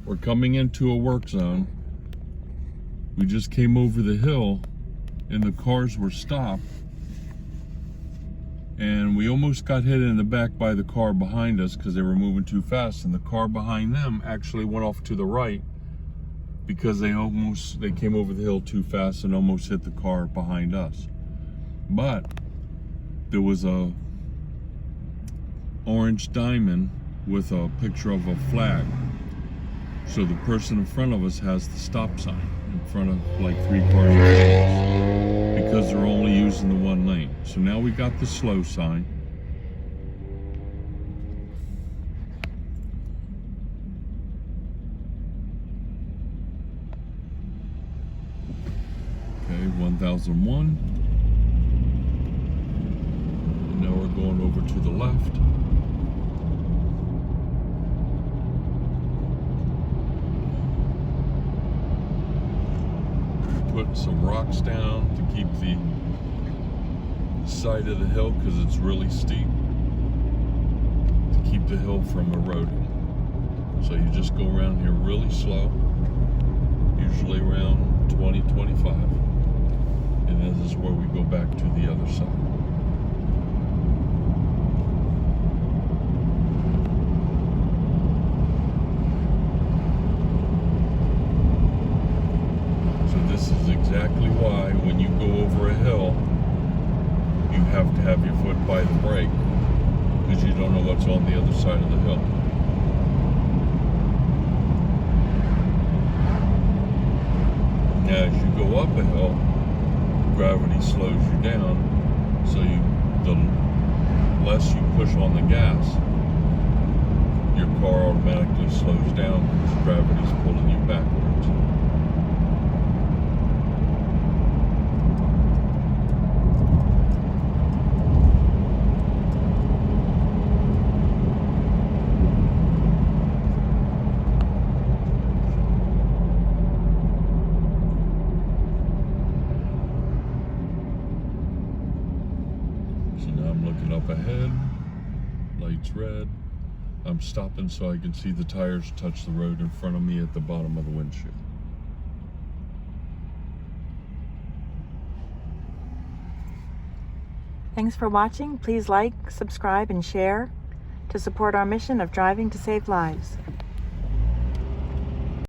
We're coming into a work zone. We just came over the hill and the cars were stopped. And we almost got hit in the back by the car behind us because they were moving too fast. And the car behind them actually went off to the right because they came over the hill too fast and almost hit the car behind us. But there was a orange diamond with a picture of a flag. So the person in front of us has the stop sign in front of like 3 cars behind us because they're only using the one lane. So now we got the slow sign. Okay, 1001. And now we're going over to the left. Put some rocks down to keep the side of the hill because it's really steep, to keep the hill from eroding. So you just go around here really slow, usually around 20, 25, and this is where we go back to the other side. This is exactly why when you go over a hill, you have to have your foot by the brake because you don't know what's on the other side of the hill. Now as you go up a hill, gravity slows you down, so the less you push on the gas, your car automatically slows down because gravity's pulling you backwards. Up ahead, lights red. I'm stopping so I can see the tires touch the road in front of me at the bottom of the windshield. Thanks for watching. Please like, subscribe, and share to support our mission of driving to save lives.